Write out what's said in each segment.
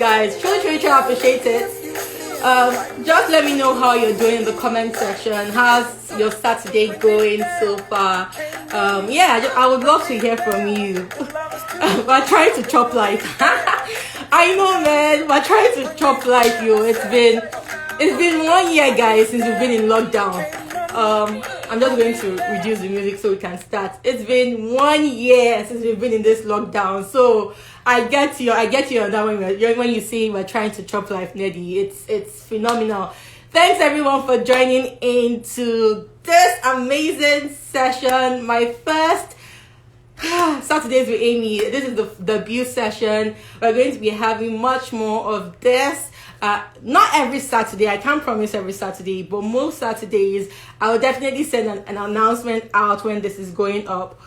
guys. Truly appreciate it. Just let me know how you're doing in the comment section. How's your Saturday going so far? I would love to hear from you. We're trying to chop life. I know, man. We're trying to chop life, yo. It's been 1 year, guys, since we've been in lockdown. I'm just going to reduce the music so we can start. It's been 1 year since we've been in this lockdown, so I get you on that when you say we're trying to chop life, Neddy. It's phenomenal. Thanks everyone for joining into this amazing session. My first Saturdays with Amy. This is the debut session. We're going to be having much more of this. Not every Saturday, I can't promise every Saturday, but most Saturdays I will definitely send an announcement out when this is going up.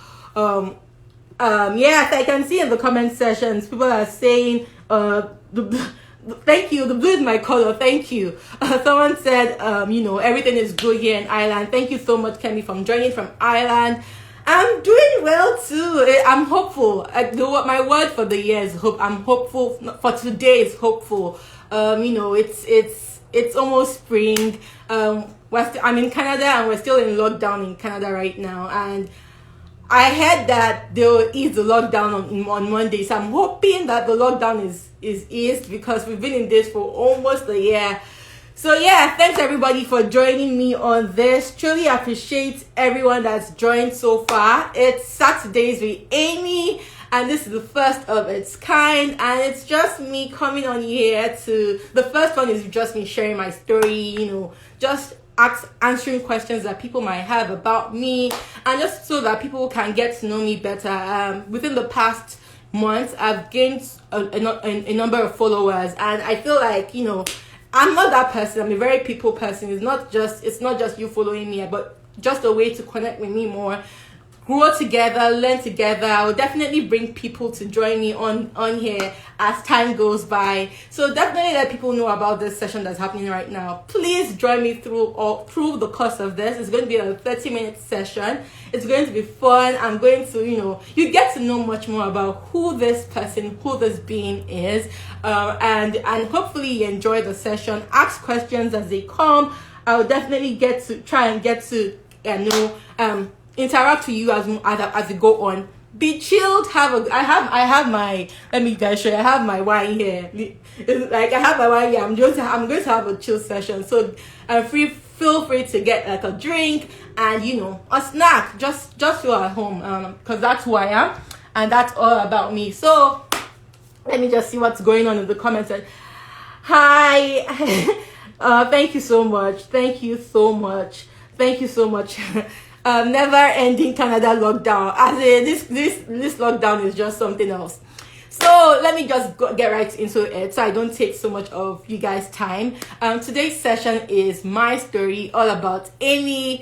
I can see in the comment sections people are saying thank you, the blue is my color, thank you. Someone said everything is good here in Ireland. Thank you so much, Kemi, from joining from Ireland. I'm doing well too. I'm hopeful. My word for the year is hope. I'm hopeful. For today is hopeful. It's almost spring. I'm in Canada and we're still in lockdown in Canada right now. And I heard that they'll ease the lockdown on Monday. So I'm hoping that the lockdown is eased because we've been in this for almost a year. So thanks everybody for joining me on this. Truly appreciate everyone that's joined so far. It's Saturdays with Amy, and this is the first of its kind, and it's just me coming on here the first one is just me sharing my story, just answering questions that people might have about me, and just so that people can get to know me better. Within the past month, I've gained a number of followers, and I feel like, I'm not that person. I'm a very people person. It's not just you following me, but just a way to connect with me more, grow together, learn together. I will definitely bring people to join me on here as time goes by. So definitely let people know about this session that's happening right now. Please join me through the course of this. It's going to be a 30-minute session. It's going to be fun. I'm going to, you get to know much more about who this being is, and hopefully you enjoy the session. Ask questions as they come. I will definitely try and get to interact with you as we go on. Be chilled. I have my, let me guys show you. I have my wine here. I have my wine here. I'm going to have a chill session. So feel free to get like a drink and a snack. Just feel at home. Because that's who I am, and that's all about me. So let me just see what's going on in the comments. Hi. Thank you so much. Thank you so much. Never ending Canada lockdown. As in, this lockdown is just something else. So let me just get right into it so I don't take so much of you guys' time. Today's session is my story, all about Amy.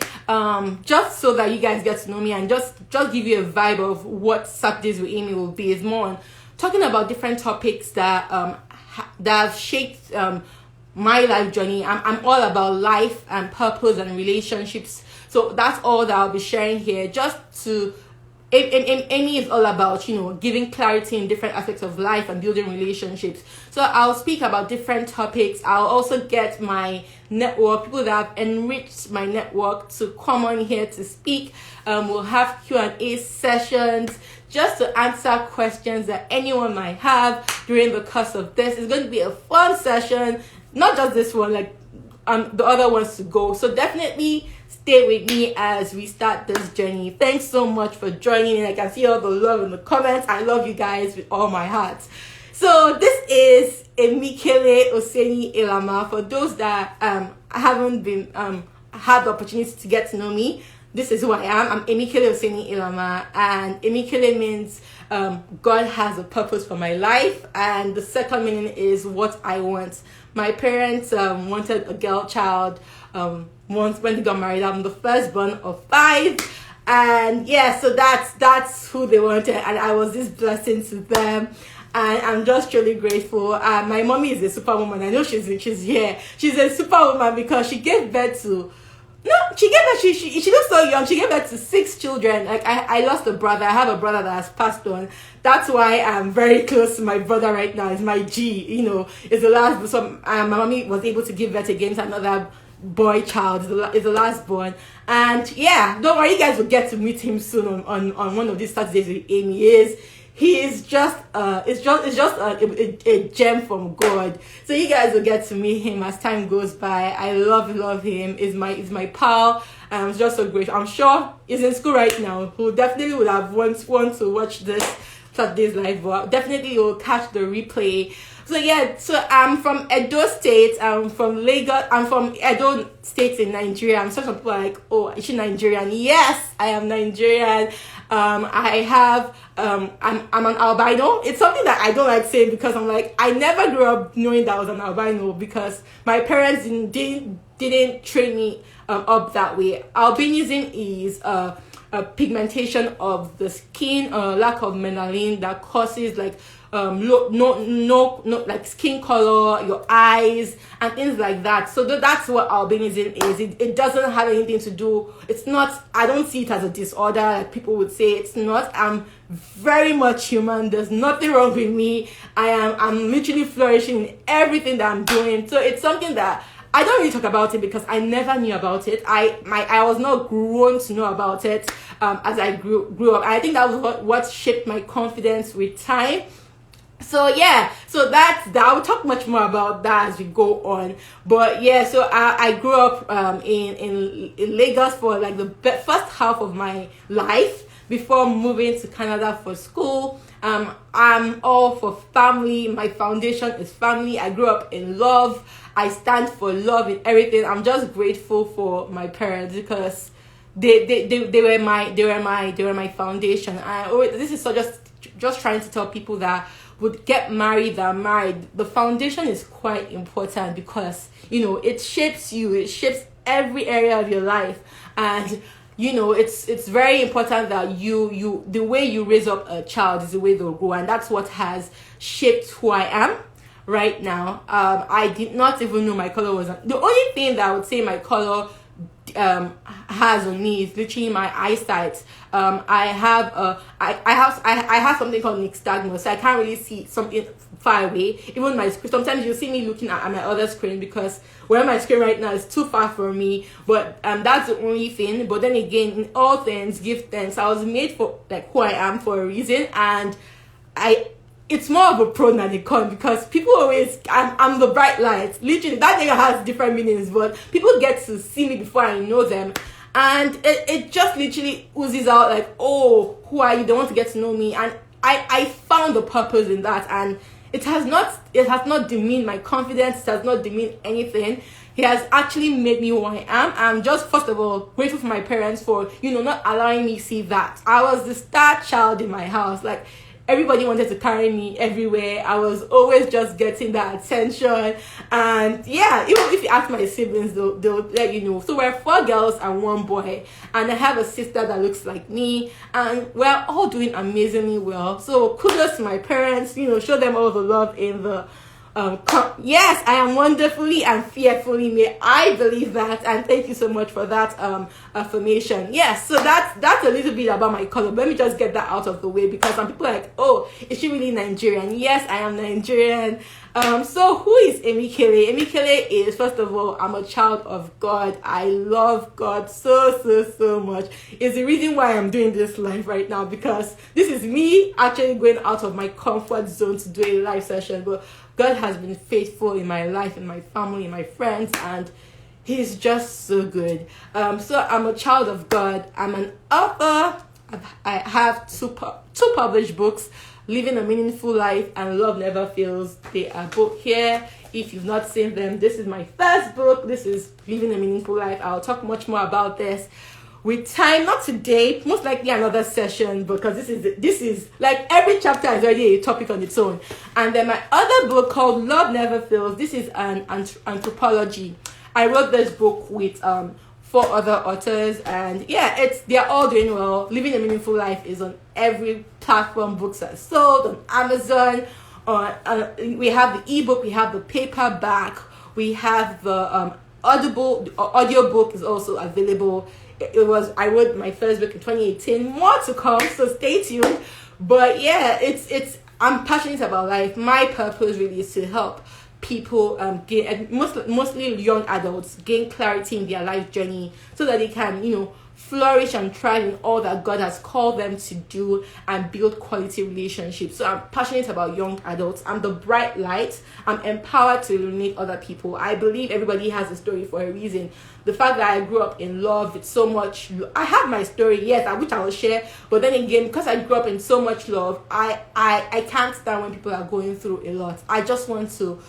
Just so that you guys get to know me and just give you a vibe of what Saturdays with Amy will be. Is more on talking about different topics that have shaped my life journey. I'm all about life and purpose and relationships. So that's all that I'll be sharing here. Amy is all about, giving clarity in different aspects of life and building relationships. So I'll speak about different topics. I'll also get my network, people that have enriched my network, to come on here to speak. We'll have Q&A sessions just to answer questions that anyone might have during the course of this. It's going to be a fun session, not just this one, like the other ones to go. So definitely stay with me as we start this journey. Thanks so much for joining in. I can see all the love in the comments. I love you guys with all my heart. So this is Emikele Oseni Ilama. For those that haven't been had the opportunity to get to know me, this is who I am. I'm Emikele Oseni Ilama, and Emikele means God has a purpose for my life, and the second meaning is what I want. My parents wanted a girl child once when they got married. I'm the firstborn of 5, and so that's who they wanted, and I was this blessing to them, and I'm just really grateful. My mommy is a superwoman. I know she's here. She's a superwoman because she gave birth to No, she gave birth. She looks so young. She gave birth to 6 children. Like I lost a brother. I have a brother that has passed on. That's why I'm very close to my brother right now. It's my G. It's the last. So my mommy was able to give birth again to another boy child. Is the last born. And yeah, don't worry, you guys will get to meet him soon on one of these Saturdays with Amy. He is just it's just a gem from God. So you guys will get to meet him as time goes by. I love him. Is my pal. I'm just so grateful. I'm sure he's in school right now. Who definitely would have want to watch this Saturday's live, but definitely you'll catch the replay. So yeah, so I'm from Edo State. I'm from Lagos. I'm from Edo State in Nigeria. I'm some people are like, oh, is she Nigerian? Yes, I am Nigerian. I have I'm an albino. It's something that I don't like saying because I'm like, I never grew up knowing that I was an albino because my parents didn't train me up that way. Albinism is a pigmentation of the skin, lack of melanin that causes like no like skin color, your eyes and things like that. So that's what albinism is. It doesn't have anything to do. It's not. I don't see it as a disorder like people would say. It's not. I'm very much human. There's nothing wrong with me. I'm literally flourishing in everything that I'm doing. So it's something that I don't really talk about it because I never knew about it. I was not grown to know about it as I grew up. I think that was what shaped my confidence with time. So yeah, so that's that. I will talk much more about that as we go on. But yeah, so I grew up in Lagos for like the first half of my life before moving to Canada for school. I'm all for family. My foundation is family. I grew up in love. I stand for love in everything. I'm just grateful for my parents because they were my foundation. This is so just trying to tell people that would get married, that are married. The foundation is quite important because it shapes you. It shapes every area of your life, and it's very important that you the way you raise up a child is the way they'll grow, and that's what has shaped who I am right now. I did not even know my color was the only thing that I would say my color has on me is literally my eyesight. I have something called nystagmus, so I can't really see something far away. Even my screen, sometimes you see me looking at my other screen because where my screen right now is too far from me. But that's the only thing. But then again, in all things, give thanks. I was made for like who I am for a reason, and it's more of a pro than a con because people always, I'm the bright light. Literally, that thing has different meanings, but people get to see me before I know them. And it just literally oozes out like, oh, who are you? They want to get to know me. And I found the purpose in that. And it has not demeaned my confidence. It has not demeaned anything. He has actually made me who I am. I'm just, first of all, grateful for my parents for, not allowing me see that. I was the star child in my house. Like, everybody wanted to carry me everywhere. I was always just getting that attention. And yeah, even if you ask my siblings, they'll let you know. So we're 4 girls and 1 boy. And I have a sister that looks like me. And we're all doing amazingly well. So kudos to my parents. Show them all the love in the yes, I am wonderfully and fearfully made. I believe that, and thank you so much for that affirmation. Yes, so that's a little bit about my color. Let me just get that out of the way because some people are like, oh, is she really Nigerian? Yes, I am Nigerian. So who is Emikele? Emikele is, first of all, I'm a child of God. I love God so much. It's the reason why I'm doing this live right now because this is me actually going out of my comfort zone to do a live session. But God has been faithful in my life, in my family, in my friends, and He's just so good. So I'm a child of God. I'm an author. I have two published books, Living a Meaningful Life and Love Never Fails. They are both here. If you've not seen them, this is my first book. This is Living a Meaningful Life. I'll talk much more about this with time, not today, most likely another session, because this is like every chapter is already a topic on its own. And then my other book called Love Never Fails. This is an anthropology. I wrote this book with 4 other authors, and yeah, they're all doing well. Living a Meaningful Life is on every platform books are sold, on Amazon. We have the ebook, we have the paperback, we have the Audible audiobook is also available. I wrote my first book in 2018. More to come, so stay tuned. But yeah, it's I'm passionate about life. My purpose really is to help people gain, and mostly young adults, gain clarity in their life journey so that they can, flourish and thrive in all that God has called them to do and build quality relationships. So I'm passionate about young adults. I'm the bright light. I'm empowered to illuminate other people. I believe everybody has a story for a reason. The fact that I grew up in love with so much, I have my story, yes, which I will share. But then again, because I grew up in so much love, I can't stand when people are going through a lot. I just want to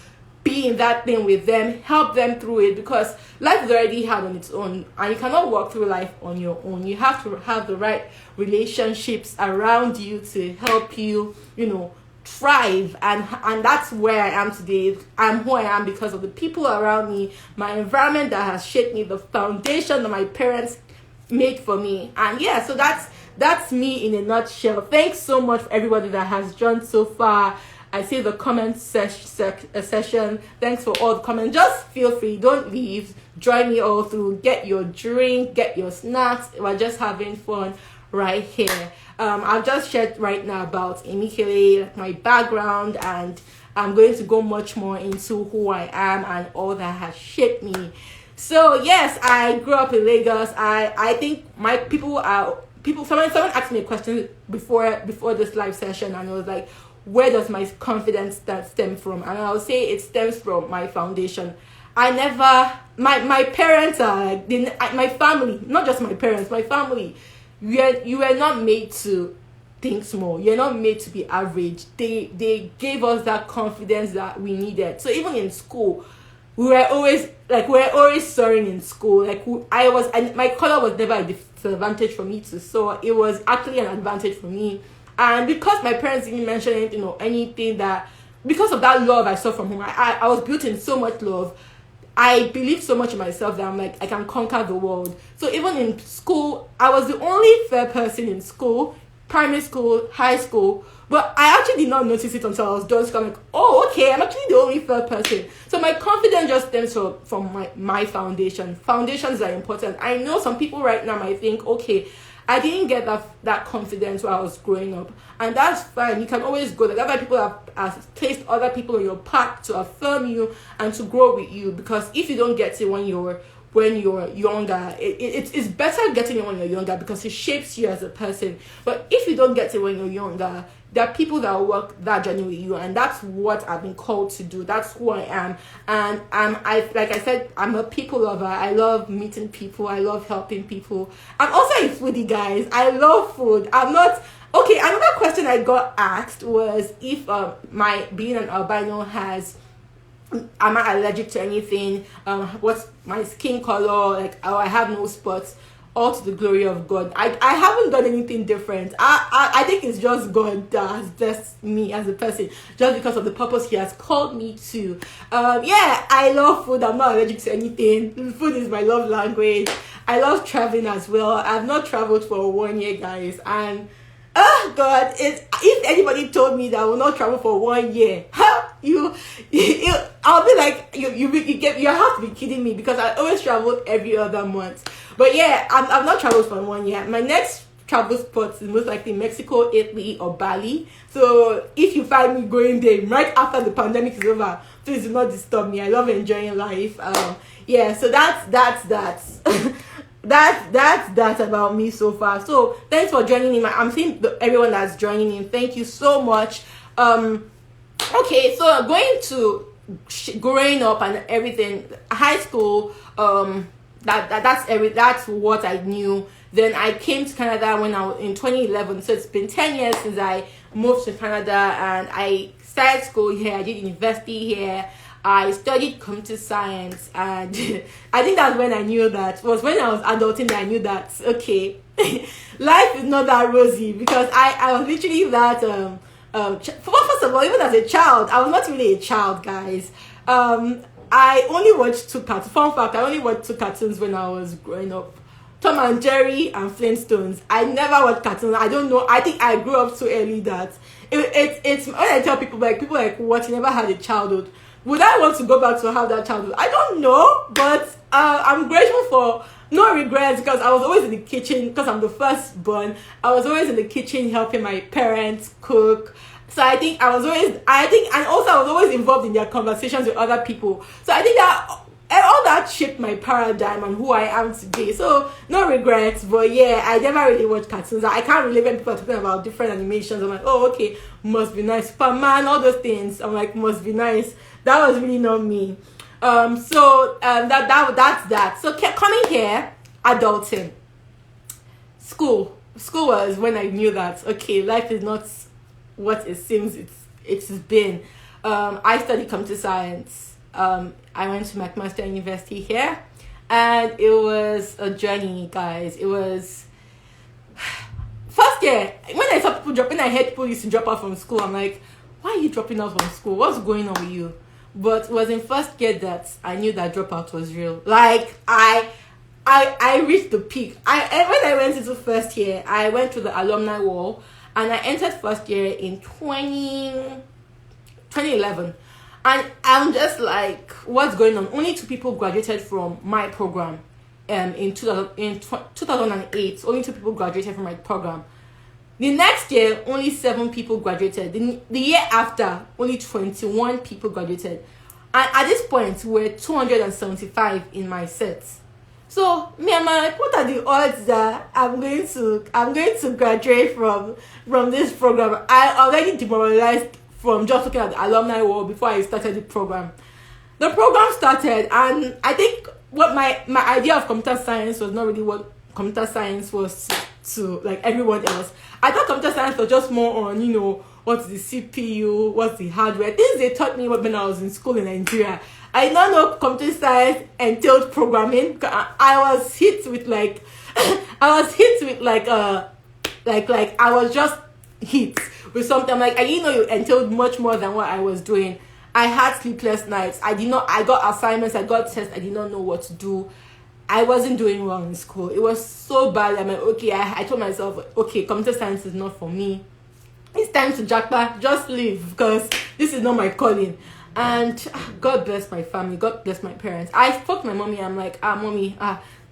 be in that thing with them, help them through it, because life is already hard on its own and you cannot walk through life on your own. You have to have the right relationships around you to help you, thrive, and that's where I am today. I'm who I am because of the people around me, my environment that has shaped me, the foundation that my parents made for me. And yeah, so that's me in a nutshell. Thanks so much for everybody that has joined so far. I see the comment session. Thanks for all the comments. Just feel free. Don't leave. Join me all through. Get your drink. Get your snacks. We're just having fun right here. I've just shared right now about Emikele, my background, and I'm going to go much more into who I am and all that has shaped me. So yes, I grew up in Lagos. I think my someone asked me a question before this live session, and it was like, where does my confidence stem from? And I'll say it stems from my foundation. My parents are like, my family, not just my parents, my family, you were not made to think small. You're not made to be average. They gave us that confidence that we needed. So even in school, we were always soaring in school. My color was never a disadvantage for me to soar. It was actually an advantage for me. And because my parents didn't mention anything that, because of that love I saw from home, I was built in so much love. I believed so much in myself that I'm like, I can conquer the world. So even in school, I was the only fair person in school, primary school, high school. But I actually did not notice it until I was done. So I'm like, oh, okay, I'm actually the only fair person. So my confidence just stems from my foundation. Foundations are important. I know some people right now might think, okay, I didn't get that confidence while I was growing up, and that's fine. You can always go. That's why people have placed other people on your path to affirm you and to grow with you. Because if you don't get it when you're younger, it's better getting it when you're younger because it shapes you as a person. But if you don't get it when you're younger, there are people that will work that journey with you, and that's what I've been called to do. That's who I am, and like I said, I'm a people lover. I love meeting people. I love helping people. I'm also a foodie, guys. I love food. I'm not okay. Another question I got asked was if my being an albino am I allergic to anything? What's my skin color? I have no spots. All to the glory of God. I haven't done anything different. I think it's just God that has blessed me as a person, just because of the purpose He has called me to. Yeah, I love food. I'm not allergic to anything. Food is my love language. I love traveling as well. I've not traveled for 1 year, guys, and oh God, if anybody told me that I will not travel for 1 year, I'll be like, you have to be kidding me, because I always traveled every other month. But yeah, I've not traveled for 1 year. My next travel spot is most likely Mexico, Italy, or Bali. So if you find me going there right after the pandemic is over, please do not disturb me. I love enjoying life. Yeah, so that's that's about me so far. So thanks for joining in. I'm seeing everyone that's joining in. Thank you so much. Okay, so going to growing up and everything, high school, that's what I knew. Then I came to Canada when I was in 2011. So it's been 10 years since I moved to Canada, and I started school here. I did university here. I studied computer science, and I think that's when I knew that, was when I was adulting that I knew that, okay, life is not that rosy, because I was literally that, first of all, even as a child, I was not really a child, guys. I only watched two cartoons. Fun fact, I only watched two cartoons when I was growing up. Tom and Jerry and Flintstones. I never watched cartoons. I don't know. I think I grew up so early that it's when I tell people like what, you never had a childhood. Would I want to go back to have that childhood? I don't know, but I'm grateful for no regrets, because I was always in the kitchen, because I'm the firstborn. I was always in the kitchen helping my parents cook. So I think, and also I was always involved in their conversations with other people. So I think that all that shaped my paradigm and who I am today. So no regrets, but yeah, I never really watched cartoons. I can't relate when people are talking about different animations. I'm like, oh, okay, must be nice. Superman, all those things. I'm like, must be nice. That was really not me. That's that. So kept coming here, adulting. School was when I knew that, okay, life is not what it seems it's been. I studied computer science. I went to McMaster University here, and it was a journey, guys. It was first year when I saw people dropping. I heard people used to drop out from school. I'm like, why are you dropping out from school? What's going on with you? But it was in first year that I knew that dropout was real. Like I reached the peak. When I went into first year, I went to the alumni wall, and I entered first year in 2011. And I'm just like, what's going on? Only 2 people graduated from my program. In 2008, only 2 people graduated from my program. The next year, only 7 people graduated. The year after, only 21 people graduated. And at this point, we're 275 in my set. So me and my, what are the odds that I'm going to graduate from this program? I already demoralized from just looking at the alumni wall before I started the program. The program started, and I think what my idea of computer science was not really what computer science was to like everyone else. I thought computer science was just more on, what's the CPU, what's the hardware, things they taught me when I was in school in Nigeria. I did not know computer science entailed programming. I was hit with I was just hit with something. I'm like, I didn't know it entailed much more than what I was doing. I had sleepless nights. I got assignments, I got tests, I did not know what to do. I wasn't doing well in school. It was so bad. I'm like, okay, I told myself, okay, computer science is not for me. It's time to jackpot, just leave, because this is not my calling. And God bless my family, God bless my parents. I spoke to my mommy. I'm like, mommy,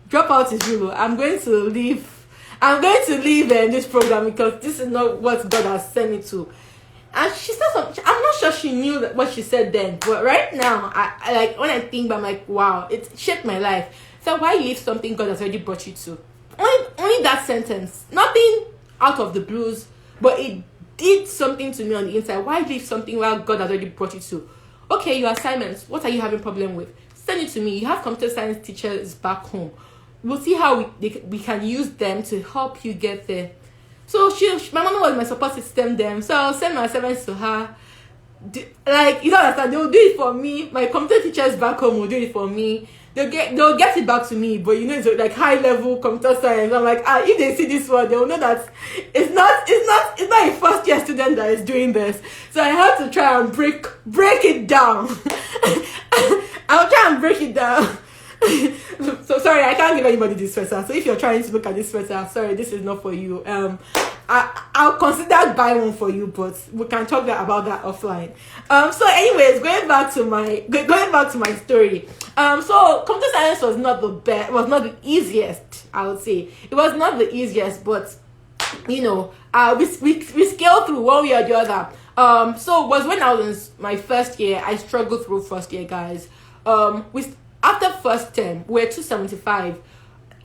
dropout is real. I'm going to leave this program because this is not what God has sent me to. And she said something. I'm not sure she knew what she said then, but right now, I like when I think, I'm like, wow, it shaped my life. So why leave something God has already brought you to? Only that sentence, nothing out of the blues, but it did something to me on the inside. Why leave something where God has already brought you to? Okay, your assignments, what are you having problem with? Send it to me. You have computer science teachers back home. We'll see how we can use them to help you get there. So my mama was my support system then. So I'll send my assignments to her. You don't understand. They'll do it for me. My computer teachers back home will do it for me. They'll get it back to me, but it's like high level computer science. I'm like, if they see this one, they'll know that it's not a first year student that is doing this. So I have to try and break it down. I'll try and break it down. So sorry, I can't give anybody this sweater. So if you're trying to look at this sweater, sorry, this is not for you. I'll consider buy one for you, but we can talk about that offline. So anyways, going back to my story. So computer science was not the easiest, I would say. It was not the easiest, but we scaled through one way or the other. So it was when I was in my first year. I struggled through first year, guys. After first term, we're 275.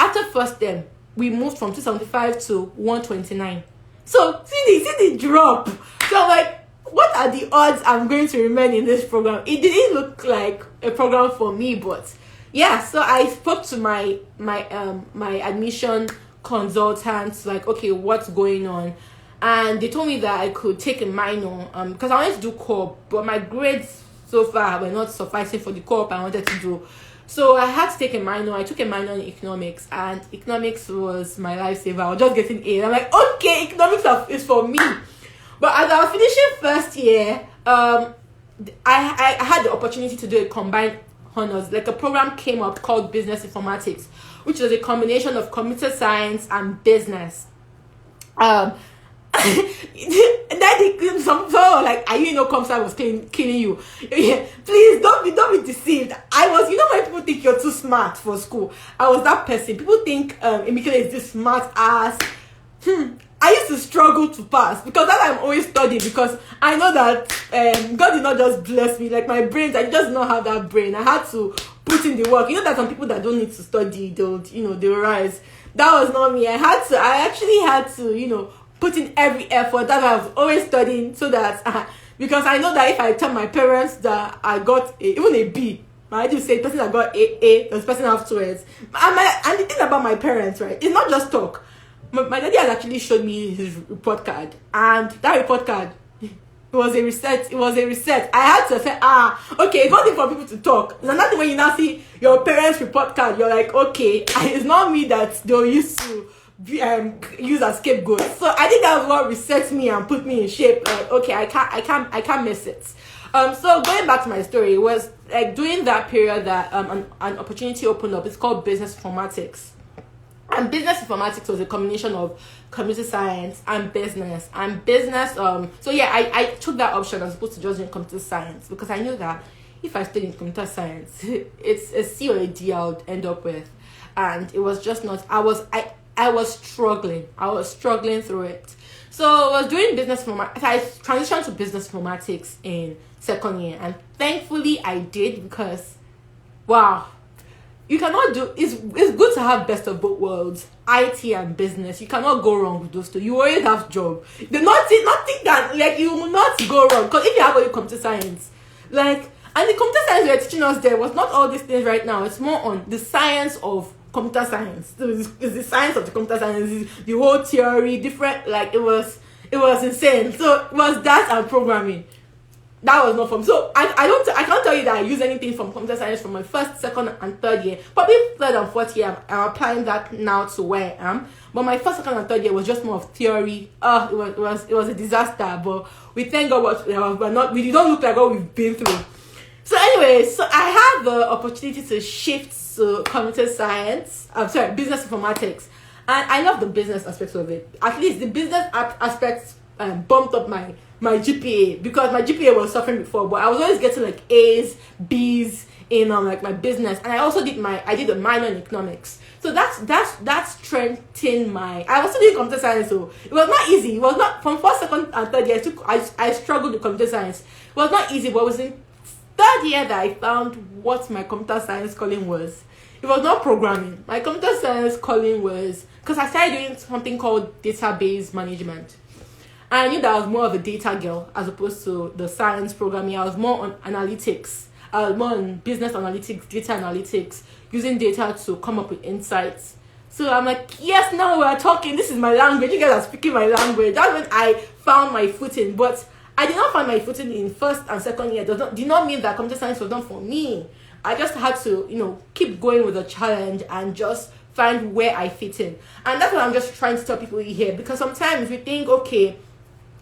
After first term, we moved from 275 to 129. So see the drop. So I'm like, what are the odds I'm going to remain in this program? It didn't look like a program for me, but yeah. So I spoke to my admission consultants, like, okay, what's going on? And they told me that I could take a minor because I wanted to do co-op, but my grades so far were not sufficing for the co-op I wanted to do. So I had to take a minor. I took a minor in economics, and economics was my lifesaver. I was just getting A. I'm like, okay, economics is for me. But as I was finishing first year, I had the opportunity to do a combined honors. Like a program came up called Business Informatics, which was a combination of computer science and business. Then some like, are you comsat was killing you? Please don't be deceived. I was, when people think you're too smart for school, I was that person. People think Emikele is this smart ass. I used to struggle to pass because that I'm always studying, because I know that God did not just bless me, like my brains, I just don't have that brain. I had to put in the work. That some people that don't need to study, they'll rise. That was not me. I actually had to, put in every effort. That I was always studying, so that because I know that if I tell my parents that I got even a B, I just say person that got A, this person afterwards. And the thing about my parents, right, it's not just talk. My daddy has actually showed me his report card, and that report card, it was a reset. I had to say, okay, it's one thing for people to talk. It's another thing when you now see your parents' report card, you're like, okay, it's not me that they'll used to use as scapegoat. So I think that was what reset me and put me in shape. Like, okay, I can't miss it. So going back to my story, it was like during that period that an opportunity opened up. It's called business informatics. And business informatics was a combination of computer science and business. So yeah, I took that option as opposed to just doing computer science, because I knew that if I stayed in computer science, it's a C or a D I would end up with. And it was just not, I was struggling. I was struggling through it. So I was doing business informatics. I transitioned to business informatics in second year. And thankfully I did, because, wow, you cannot do, it's good to have best of both worlds, IT and business. You cannot go wrong with those two. You always have job. Nothing that, like, you will not go wrong. Because if you have only computer science, like, and the computer science they're teaching us there was not all these things right now. It's more on the science of computer science. It's the science of the computer science, the whole theory, different, like, it was insane. So it was that and programming. That was not from. So I can't tell you that I use anything from computer science from my first, second, and third year. Probably third and fourth year, I'm applying that now to where I am. But my first, second, and third year was just more of theory. It was a disaster. But we thank God we did not look like what we've been through. So anyway, so I had the opportunity to shift to computer science. Business informatics, and I love the business aspects of it. At least the business aspects bumped up my GPA, because my GPA was suffering before, but I was always getting like A's, B's in like my business, and I also did a minor in economics. So that's strengthened my. I was still doing computer science, so it was not easy. It was not from first, second, and third year. I struggled with computer science. It was not easy, but it was in third year that I found what my computer science calling was. It was not programming. My computer science calling was, because I started doing something called database management. I knew that I was more of a data girl as opposed to the science programming. I was more on analytics. I was more on business analytics, data analytics, using data to come up with insights. So I'm like, yes, now we're talking. This is my language. You guys are speaking my language. That's when I found my footing. But I did not find my footing in first and second year. Did not mean that computer science was not for me. I just had to, keep going with the challenge and just find where I fit in. And that's what I'm just trying to tell people here. Because sometimes we think, okay,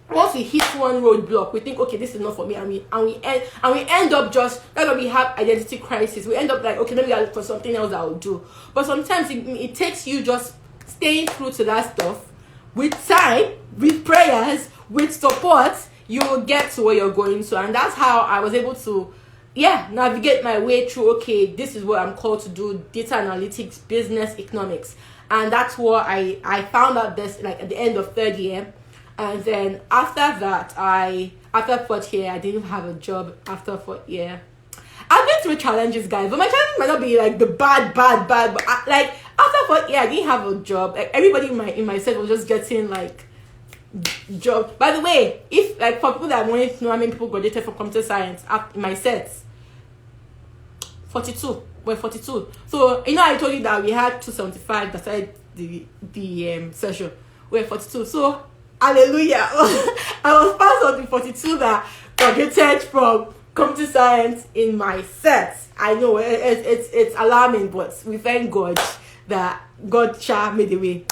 once we hit one roadblock, we think, okay, this is not for me, and we end up just, that's why we have identity crisis. We end up like, okay, maybe I'll look for something else I will do. But sometimes it takes you just staying through to that stuff. With time, with prayers, with support, you will get to where you're going to. And that's how I was able to navigate my way through, okay, this is what I'm called to do, data analytics, business, economics. And that's what I found out this, like, at the end of third year. And then after that, after fourth year, I didn't have a job after fourth year. I've been through challenges, guys, but my challenges might not be like the bad, but like after fourth year, I didn't have a job. Like everybody in my set was just getting like job. By the way, if like for people that wanted to know how many people graduated from computer science in my sets, 42. We're 42. So I told you that we had 275 that started the session. We're 42. So hallelujah. I was part of the 42 that graduated from computer science in my set. I know it's alarming, but we thank God that God made a way.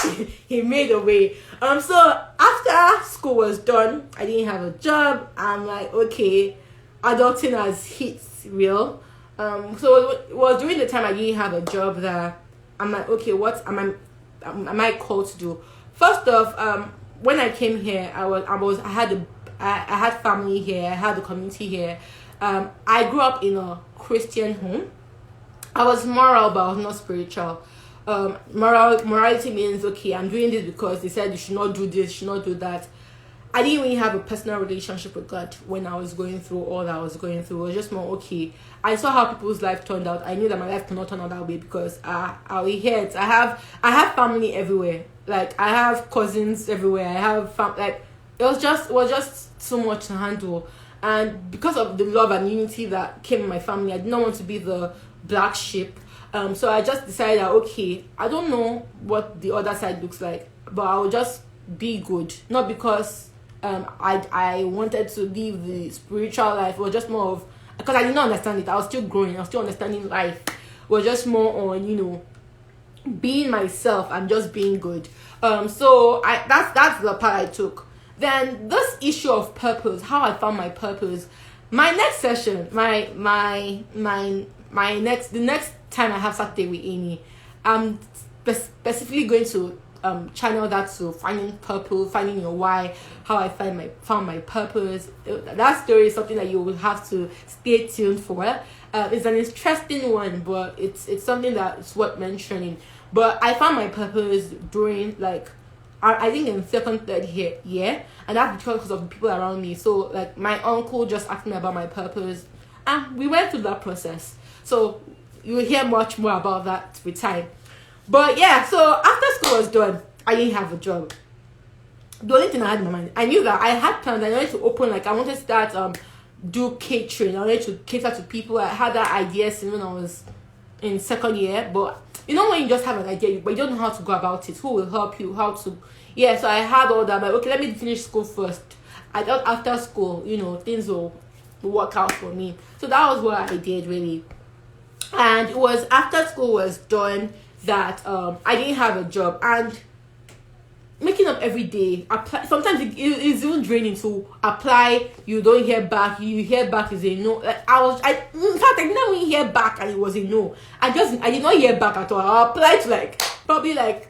He made a way. So after school was done, I didn't have a job. I'm like, okay, adulting has hit real. So it was during the time I didn't have a job that I'm like, okay, what am I called to do? First off, when I came here, I had family here, I had a community here. I grew up in a Christian home. I was moral, but I was not spiritual. Morality means, okay, I'm doing this because they said you should not do this, you should not do that. I didn't really have a personal relationship with God when I was going through all that I was going through. It was just more, okay, I saw how people's life turned out. I knew that my life could not turn out that way because I have family everywhere. Like, I have cousins everywhere. I have like, it was just so much to handle. And because of the love and unity that came in my family, I did not want to be the black sheep. So I just decided that, okay, I don't know what the other side looks like, but I will just be good. Not because I wanted to live the spiritual life. It was just more of, because I did not understand it. I was still growing. I was still understanding life. It was just more on, being myself and just being good. So that's the part I took. Then this issue of purpose, how I found my purpose. My next session, the next time I have Saturday with Amy, I'm specifically going to channel that to finding purpose, finding your why, how I found my purpose. That story is something that you will have to stay tuned for. It's an interesting one, but it's something that is worth mentioning. But I found my purpose during, like, I think in second, third year, and that's because of the people around me. So, like, my uncle just asked me about my purpose, and we went through that process. So you will hear much more about that with time. But yeah, so after school was done, I didn't have a job. The only thing I had in my mind, I knew that I had plans. I wanted to open, like, I wanted to start do catering. I wanted to cater to people. I had that idea since when I was in second year. But when you just have an idea, but you don't know how to go about it, who will help you, how to. Yeah, so I had all that. But okay, let me finish school first. I thought after school, things will work out for me. So that was what I did, really. And it was after school was done that I didn't have a job, and making up every day, apply. Sometimes it's even draining to apply. You don't hear back. You hear back is a no. Like, in fact, I didn't even hear back, and it was a no. I did not hear back at all. I applied to probably 10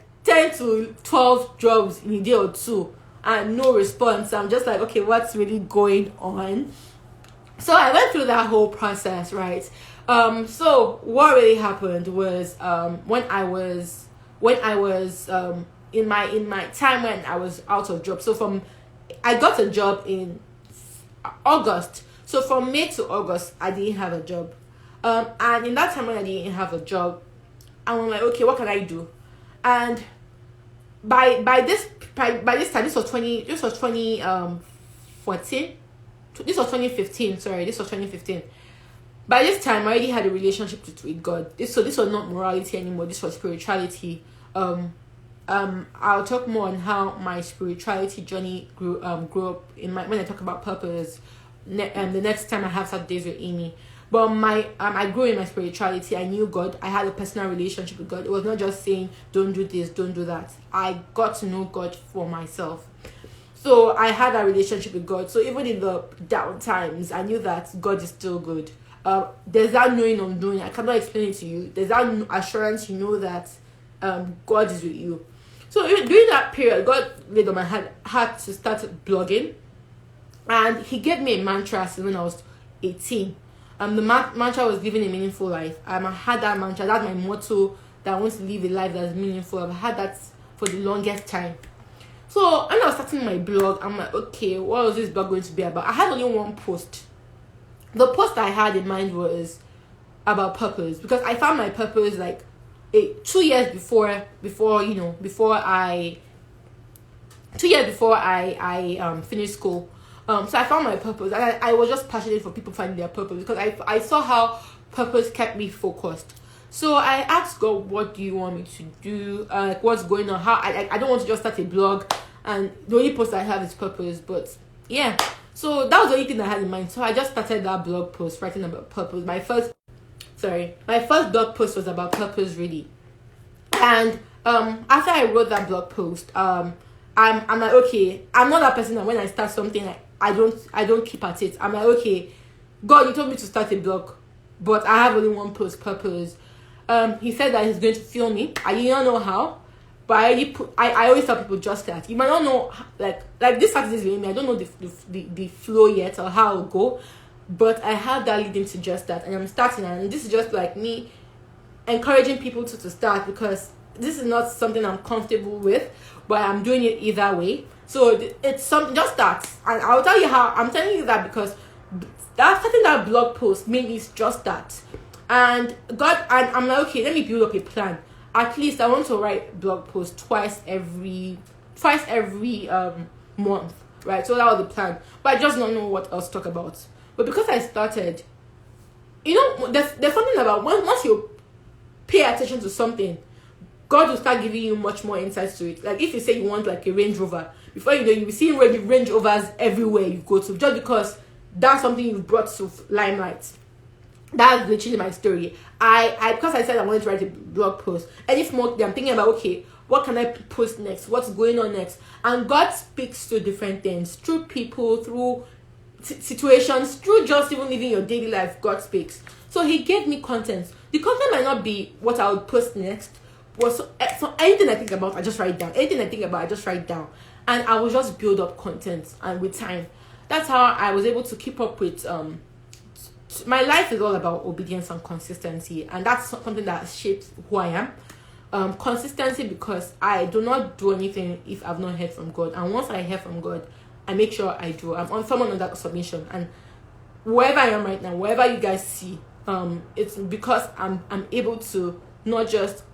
to 12 jobs in a day or two, and no response. I'm just like, okay, what's really going on? So I went through that whole process, right? So what really happened was when I was in my time when I was out of job. So I got a job in August. So from May to August, I didn't have a job. And in that time when I didn't have a job, I was like, okay, what can I do? And by this time, this was 2014. This was 2015. Sorry, this was 2015. By this time, I already had a relationship with God. So this was not morality anymore. This was spirituality. I'll talk more on how my spirituality journey grew up when I talk about purpose. The next time I have Saturdays with Amy. But I grew in my spirituality. I knew God. I had a personal relationship with God. It was not just saying, don't do this, don't do that. I got to know God for myself. So I had a relationship with God. So even in the down times, I knew that God is still good. There's that knowing on doing. I cannot explain it to you. There's that assurance, that God is with you. So during that period, God laid on my heart to start blogging, and He gave me a mantra since when I was 18. The mantra was living a meaningful life. I had that mantra. That's my motto. That I want to live a life that's meaningful. I've had that for the longest time. So when I was starting my blog, I'm like, okay, what was this blog going to be about? I had only one post. The post I had in mind was about purpose, because I found my purpose 2 years before I finished school. So I found my purpose, and I was just passionate for people finding their purpose, because I saw how purpose kept me focused. So I asked God, what do you want me to do? What's going on? How I don't want to just start a blog and the only post I have is purpose. But yeah, so that was the only thing I had in mind. So I just started that blog post writing about purpose. My first blog post was about purpose, really. And after I wrote that blog post, I'm like, okay, I'm not that person that when I start something, I don't keep at it. I'm like, okay, God, you told me to start a blog, but I have only one post, purpose. He said that He's going to fill me. I did not know how, but but I always tell people just that. You might not know, like this Saturday's with me, I don't know the flow yet or how it'll go, but I have that leading to just that, and I'm starting, and this is just like me encouraging people to start, because this is not something I'm comfortable with, but I'm doing it either way. So it's something, just that, and I'll tell you how I'm telling you that, because starting that blog post made me just that, and I'm like, okay, let me build up a plan. At least I want to write blog posts twice every month, right? So that was the plan, but I just don't know what else to talk about. But because I started, there's something about once you pay attention to something, God will start giving you much more insights to it. Like if you say you want like a Range Rover, before you know, you'll be seeing Range Rovers everywhere you go to, just because that's something you've brought to limelight. That's literally my story. Because I said I wanted to write a blog post, and if more, I'm thinking about, okay, what can I post next? What's going on next? And God speaks to different things through people, through situations, through just even living your daily life. God speaks. So He gave me content. The content might not be what I would post next. So anything I think about, I just write down. Anything I think about, I just write down, and I will just build up content. And with time, that's how I was able to keep up with my life is all about obedience and consistency, and that's something that shapes who I am. Consistency, because I do not do anything if I've not heard from God, and once I hear from God, I make sure I do. I'm on someone on that submission, and wherever I am right now, wherever you guys see, it's because I'm able to not just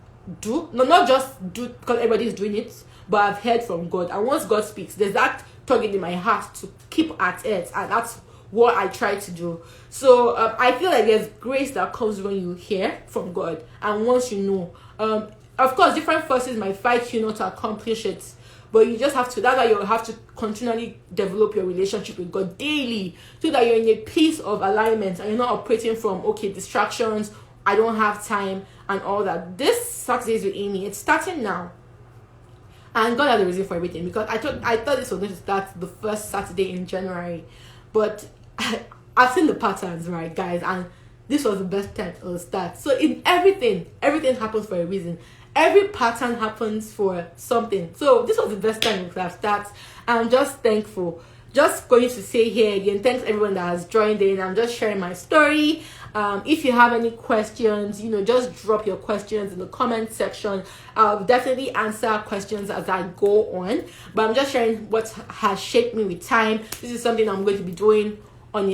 do because everybody is doing it, but I've heard from God, and once God speaks, there's that tugging in my heart to keep at it, and that's what I try to do. So I feel like there's grace that comes when you hear from God, and once you know, of course different forces might fight you not to accomplish it, but you just have to, that's why you have to continually develop your relationship with God daily, so that you're in a piece of alignment and you're not operating from, okay, distractions, I don't have time and all that. This Saturdays with Amy, it's starting now, and God has a reason for everything, because I thought this was going to start the first Saturday in January, but I've seen the patterns, right, guys, and this was the best time to start. So in everything happens for a reason. Every pattern happens for something. So this was the best time to start. I'm just thankful. Just going to say here again, thanks everyone that has joined in. I'm just sharing my story. If you have any questions, just drop your questions in the comment section. I'll definitely answer questions as I go on, but I'm just sharing what has shaped me with time. This is something I'm going to be doing on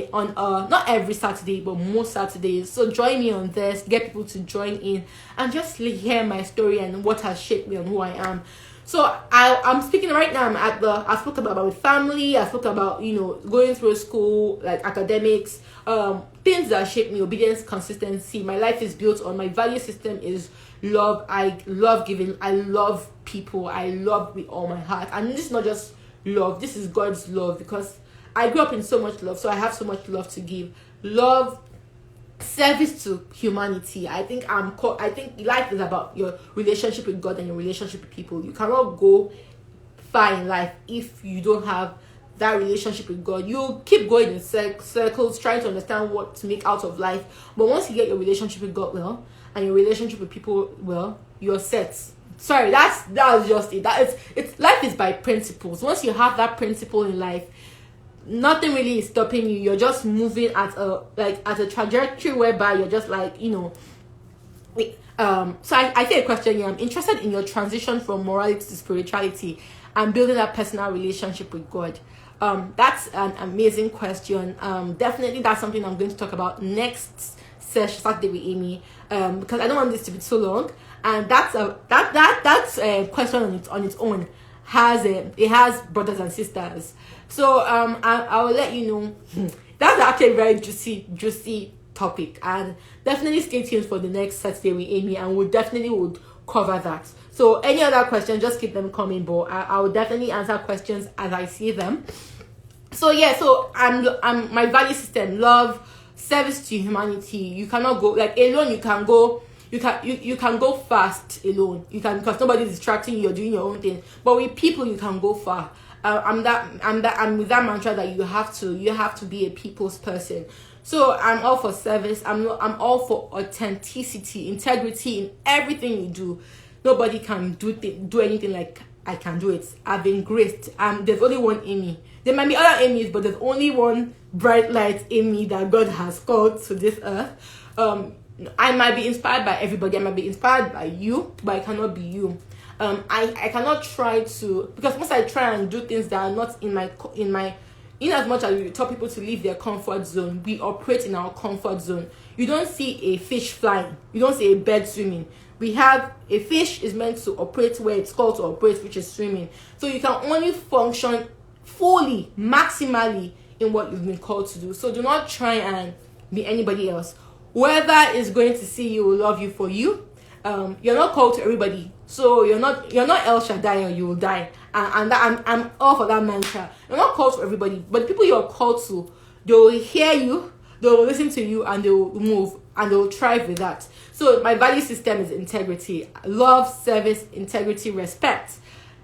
not every Saturday, but most Saturdays. So join me on this, get people to join in, and just hear my story and what has shaped me and who I am. So I'm speaking right now. I spoke about with family. I spoke about going through school, like academics, things that shape me, obedience, consistency. My life is built on, my value system is love. I love giving. I love people. I love with all my heart. And this is not just love. This is God's love, because I grew up in so much love, so I have so much love to give. Love, service to humanity. I think life is about your relationship with God and your relationship with people. You cannot go far in life if you don't have that relationship with God. You keep going in circles trying to understand what to make out of life, but once you get your relationship with God well and your relationship with people well, you're set. Sorry, that's just it. It's life is by principles. Once you have that principle in life, nothing really is stopping you. You're just moving at a trajectory whereby you're just like, so I see a question here. I'm interested in your transition from morality to spirituality and building that personal relationship with God. That's an amazing question. Definitely that's something I'm going to talk about next session, Saturday with Amy, because I don't want this to be too long, and that's a question on its own. It has brothers and sisters. So I will let you know. That's actually a very juicy topic, and definitely stay tuned for the next Saturday with Amy, and we definitely would cover that. So any other questions, just keep them coming, but I will definitely answer questions as I see them. So I'm my value system: love, service to humanity. You cannot go like alone. You can go fast alone. You can, because nobody's distracting you. You're doing your own thing. But with people, you can go far. I'm with that mantra that you have to be a people's person. So I'm all for service. I'm all for authenticity, integrity in everything you do. Nobody can do anything like I can do it. I've been graced. There's only one Amy. There might be other Amy's, but there's only one bright light Amy that God has called to this earth. I might be inspired by everybody. I might be inspired by you, but I cannot be you. I cannot try to, because once I try and do things that are not in as much as we tell people to leave their comfort zone, we operate in our comfort zone. You don't see a fish flying. You don't see a bird swimming. We have a fish is meant to operate where it's called to operate, which is swimming. So you can only function fully, maximally in what you've been called to do. So do not try and be anybody else. Whoever is going to see you will love you for you. You're not called to everybody, so you're not El Shaddai or you will die. And that, I'm all for that mantra. You're not called to everybody, but the people you're called to, they will hear you, they will listen to you, and they will move, and they will thrive with that. So my value system is integrity, love, service, integrity, respect.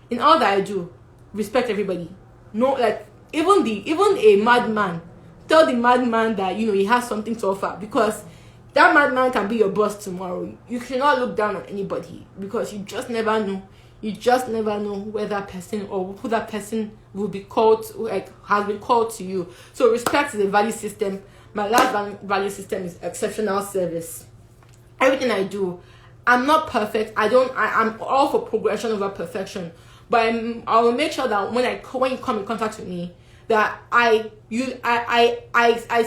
In all that I do, respect everybody. No, like even a madman, tell the madman that he has something to offer, because that madman can be your boss tomorrow. You cannot look down on anybody, because you just never know. You just never know where that person or who that person will be called to, has been called to you. So respect is a value system. My last value system is exceptional service. Everything I do, I'm not perfect. I'm all for progression over perfection. But I will make sure that when you come in contact with me, that I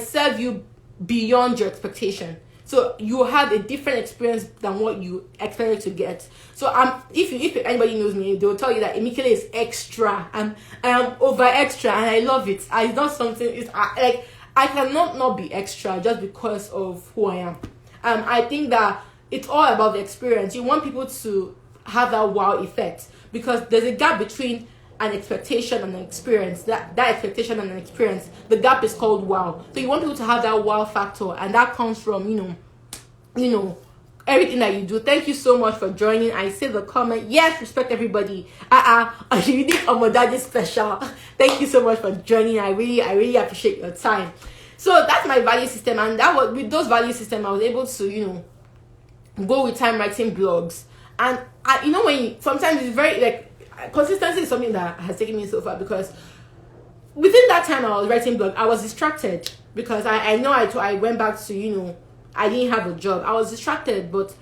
serve you beyond your expectation. So you have a different experience than what you expected to get. So if anybody knows me, they will tell you that Emikele is extra. I am over extra, and I love it. It's not something. I cannot not be extra just because of who I am. I think that it's all about the experience. You want people to have that wow effect, because there's a gap between an expectation and an experience. That expectation and an experience, the gap is called wow. So you want people to have that wow factor, and that comes from everything that you do. Thank you so much for joining. I see the comment. Yes, respect everybody. You did Daddy special. Thank you so much for joining. I really appreciate your time. So that's my value system, and that was with those value system I was able to go with time writing blogs. And sometimes it's very consistency is something that has taken me so far, because within that time I was writing blog, I was distracted, because I went back to I didn't have a job. I was distracted, but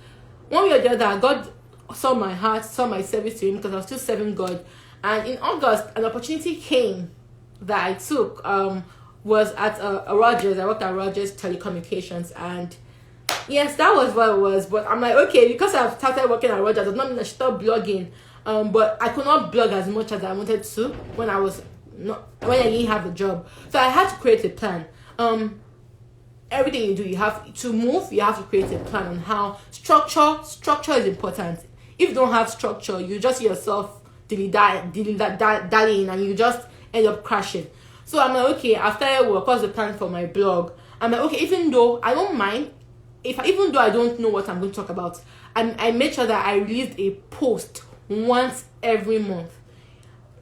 one way or the other, God saw my heart, saw my service to Him, because I was still serving God. And in August, an opportunity came that I took. Was at Rogers. I worked at Rogers Telecommunications, and yes, that was what it was. But I'm like, okay, because I've started working at Rogers, does not mean I should stop blogging. But I could not blog as much as I wanted to when I didn't have a job. So I had to create a plan. Everything you do, you have to move. You have to create a plan on how structure is important. If you don't have structure, you just yourself dilly-dallying, and you just end up crashing. So I'm like, okay, after I work, what's the plan for my blog? I'm like, okay, even though I don't mind, even though I don't know what I'm going to talk about, I made sure that I released a post once every month.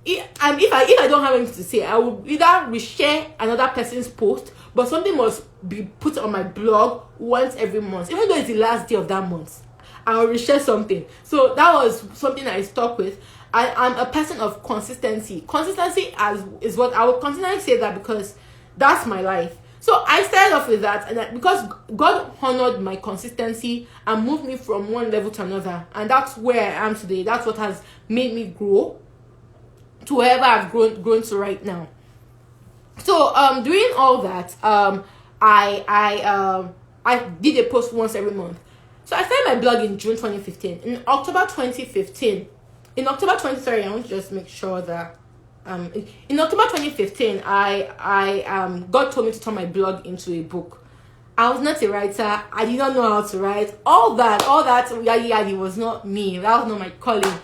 If I don't have anything to say, I will either reshare another person's post, but something must be put on my blog once every month. Even though it's the last day of that month, I will reshare something. So that was something I stuck with. I'm a person of consistency. Consistency is what I will continually say that, because that's my life. So I started off with that, and because God honored my consistency and moved me from one level to another, and that's where I am today. That's what has made me grow to wherever I've grown to right now. So doing all that, I did a post once every month. So I started my blog in June 2015. In October 2015, I want to just make sure that in October 2015, God told me to turn my blog into a book. I was not a writer. I did not know how to write. All that yadi was not me. That was not my calling.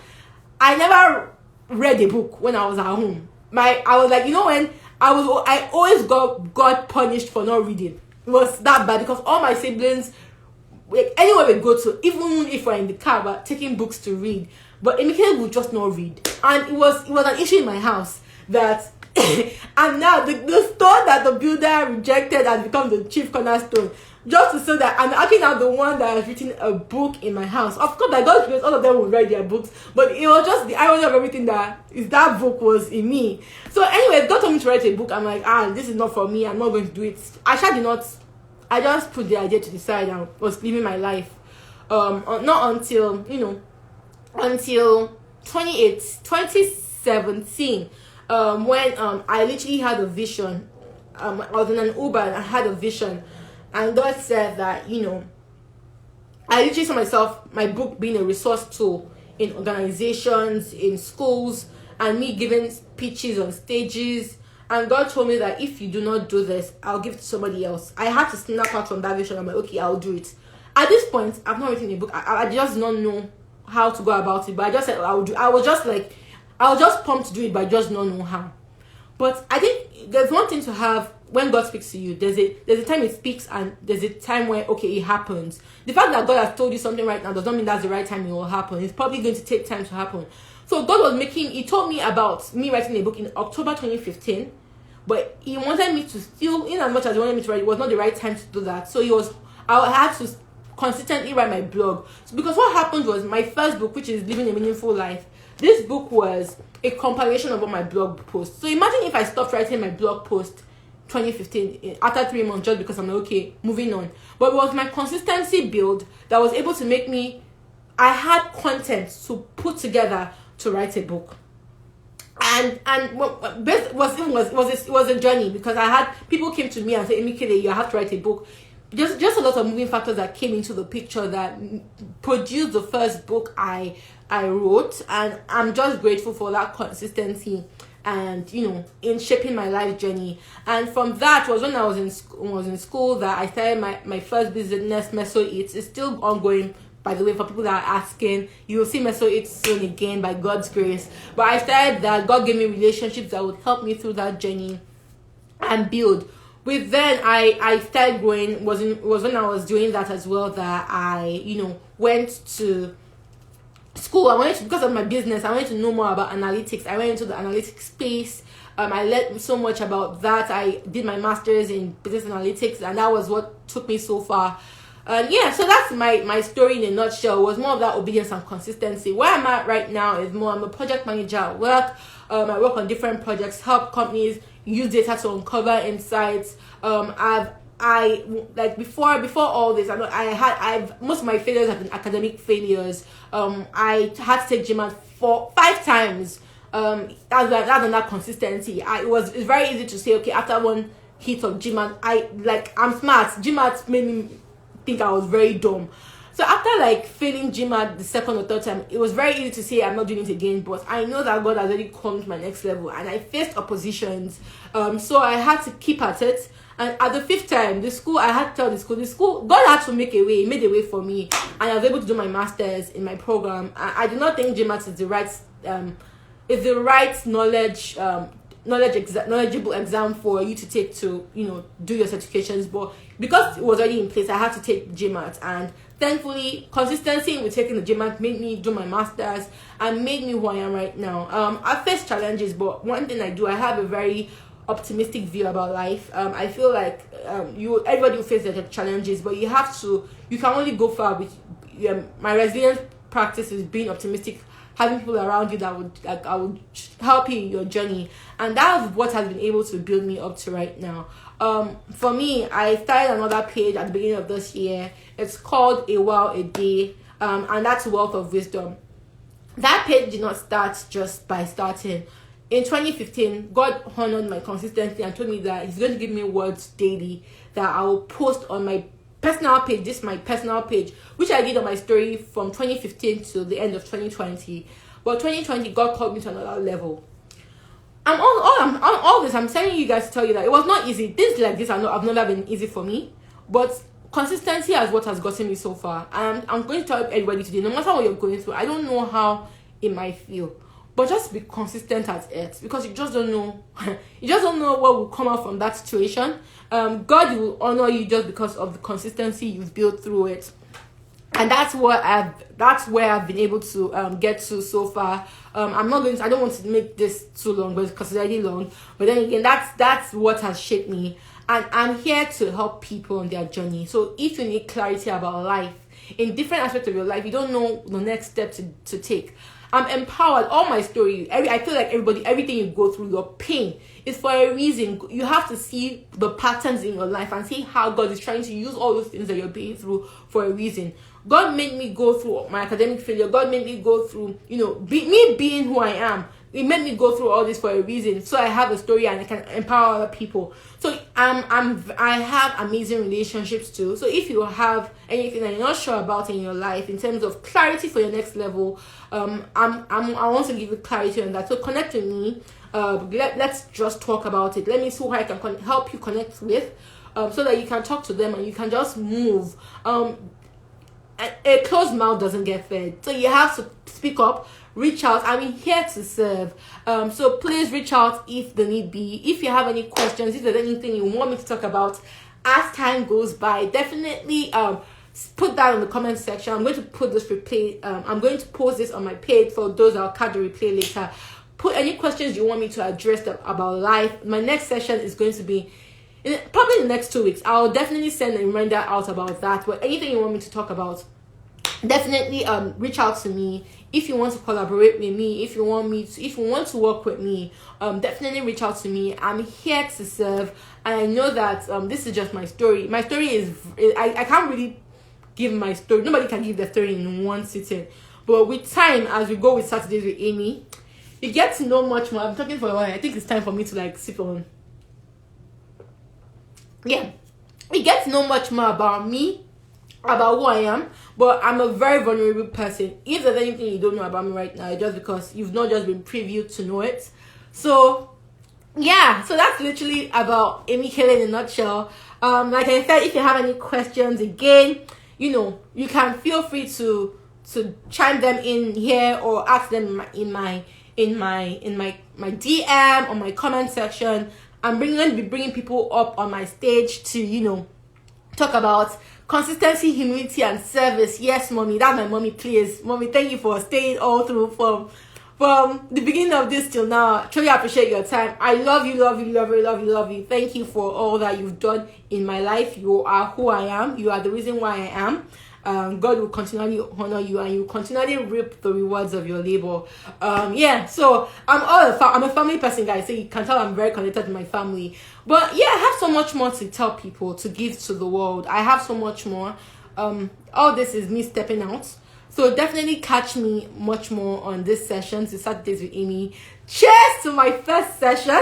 I never read a book when I was at home. I was like, when I always got punished for not reading. It was that bad, because all my siblings, anywhere we go to, even if we're in the car, we're taking books to read. But Emikele would just not read. And it was an issue in my house that And now the stone that the builder rejected has become the chief cornerstone. Just to say that I'm actually now the one that has written a book in my house. Of course, by God's grace, all of them will write their books. But it was just the irony of everything that book was in me. So anyways, God told me to write a book. I'm like, this is not for me. I'm not going to do it. I just put the idea to the side and was living my life. Not until, until 2017, when I literally had a vision. I was in an Uber and I had a vision. And God said that, I literally saw myself, my book being a resource tool in organizations, in schools, and me giving speeches on stages. And God told me that if you do not do this, I'll give it to somebody else. I had to snap out from that vision. I'm like, okay, I'll do it. At this point, I've not written a book. I just don't know how to go about it. But I just said I would do. I was just pumped to do it, but I just don't know how. But I think there's one thing to have when God speaks to you. There's a time He speaks, and there's a time where it happens. The fact that God has told you something right now does not mean that's the right time it will happen. It's probably going to take time to happen. So God He told me about me writing a book in October 2015, but He wanted me to still, in as much as He wanted me to write, it was not the right time to do that. So I had to consistently write my blog. So because what happened was my first book, which is Living a Meaningful Life, this book was a compilation of all my blog posts. So imagine if I stopped writing my blog post 2015 after 3 months just because I'm like, okay, moving on. But it was my consistency build that was able to make me, I had content to put together to write a book. And it was a journey, because I had people came to me and said, Emikele, you have to write a book. Just a lot of moving factors that came into the picture that produced the first book I wrote, and I'm just grateful for that consistency and in shaping my life journey. And from that was when I was in school that I started my first business, Meso Eats. It's still ongoing, by the way, for people that are asking. You will see Meso Eats soon again, by God's grace. But I started that. God gave me relationships that would help me through that journey and build. With then I started growing. Was when I was doing that as well that I went to school. Because of my business, I wanted to know more about analytics. I went into the analytics space. I learned so much about that. I did my master's in business analytics, and that was what took me so far. So that's my story in a nutshell. It was more of that obedience and consistency. Where I'm at right now is more, I'm a project manager at work. I work on different projects, help companies use data to uncover insights. Before all this, most of my failures have been academic failures. I had to take GMAT 5 times. That's on that consistency. It's very easy to say, okay, after one hit of GMAT, I'm smart. GMAT made me think I was very dumb. So after failing GMAT the second or third time, it was very easy to say I'm not doing it again. But I know that God has already come to my next level, and I faced oppositions. So I had to keep at it. And at the 5th time, I had to tell the school, God had to make a way. He made a way for me, and I was able to do my master's in my program. I do not think GMAT is the right knowledgeable exam for you to take to do your certifications. But because it was already in place, I had to take GMAT, and thankfully consistency with taking the GMAT made me do my master's and made me who I am right now. I faced challenges, but one thing I have a very optimistic view about life. I feel like everybody will face their challenges, but you can only go far with my resilience practice is being optimistic, having people around you that would help you in your journey, and that's what has been able to build me up to right now. For me, I started another page at the beginning of this year. It's called A Wow a Day, and that's Wealth of Wisdom. That page did not start just by starting. In 2015, God honored my consistency and told me that He's going to give me words daily that I will post on my personal page. This is my personal page, which I did on my story from 2015 to the end of 2020. But 2020, God called me to another level. All this, I'm telling you guys to tell you that it was not easy. Things like this have never been easy for me. But consistency is what has gotten me so far. And I'm going to tell everybody today, no matter what you're going through, I don't know how it might feel, but just be consistent at it, because you just don't know. You just don't know what will come out from that situation. God will honor you just because of the consistency you've built through it. And that's where I've been able to get to so far. I don't want to make this too long, because it's already long. But then again, that's what has shaped me, and I'm here to help people on their journey. So if you need clarity about life in different aspects of your life, you don't know the next step to take, I'm empowered. All my story, I feel like everything you go through, your pain, is for a reason. You have to see the patterns in your life and see how God is trying to use all those things that you're being through for a reason. God made me go through my academic failure. God made me go through, me being who I am. It made me go through all this for a reason. So I have a story and I can empower other people. So I have amazing relationships too. So if you have anything that you're not sure about in your life in terms of clarity for your next level, I want to give you clarity on that. So connect with me. Let's just talk about it. Let me see who I can help you connect with, so that you can talk to them and you can just move. A closed mouth doesn't get fed, so you have to speak up, reach out. I'm here to serve. So please reach out if the need be. If you have any questions, if there's anything you want me to talk about as time goes by, definitely put that in the comment section. I'm going to put this replay. I'm going to post this on my page for those that will catch the replay later. Put any questions you want me to address about life. My next session is going to be probably in the next 2 weeks. I'll definitely send a reminder out about that. But anything you want me to talk about, definitely reach out to me. If you want to collaborate with me, if you want to work with me, definitely reach out to me. I'm here to serve, and I know that this is just my story. My story is I can't really give my story. Nobody can give their story in one sitting. But with time, as we go with Saturdays with Amy, you get to know much more. I'm talking for a while. I think it's time for me to sip on. Yeah, you get to know much more about me, about who I am. But I'm a very vulnerable person. If there's anything you don't know about me right now, it's just because you've not just been previewed to know it. So yeah, so that's literally about Amy Kelly in a nutshell. Like I said, if you have any questions, again, you can feel free to chime them in here or ask them in my DM or my comment section. I'm going to be bringing people up on my stage to talk about consistency, humility, and service. Yes, mommy, that's my mommy. Please, mommy, thank you for staying all through from the beginning of this till now. Truly appreciate your time. I love you, love you, love you, love you, love you. Thank you for all that you've done in my life. You are who I am. You are the reason why I am. God will continually honor you, and you continually reap the rewards of your labor. So I'm a family person, guys, so you can tell I'm very connected to my family. But yeah, I have so much more to tell people, to give to the world. I have so much more. All this is me stepping out. So definitely catch me much more on this session, to Saturdays with Amy. Cheers to my first session.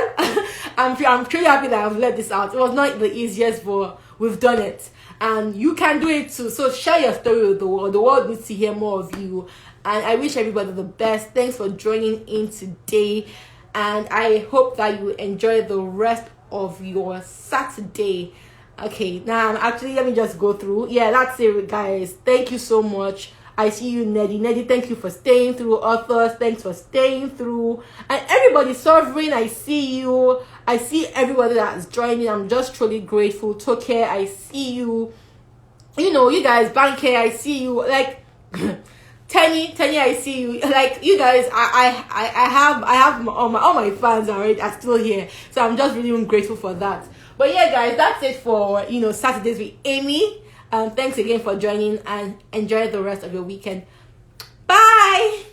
I'm truly happy that I've let this out. It was not the easiest, but we've done it. And you can do it too. So share your story with the world. The world needs to hear more of you. And I wish everybody the best. Thanks for joining in today. And I hope that you enjoy the rest of your Saturday. Okay, now let me just go through. Yeah, that's it, guys. Thank you so much. I see you, Neddy. Neddy, thank you for staying through. Authors, thanks for staying through. And everybody, Sovereign, I see you. I see everybody that is joining. I'm just truly grateful. Toke, I see you. You guys, Banke, I see you. Tenny, I see you. You guys, I have all my fans are still here. So I'm just really grateful for that. But yeah, guys, that's it for Saturdays with Amy. Thanks again for joining, and enjoy the rest of your weekend. Bye.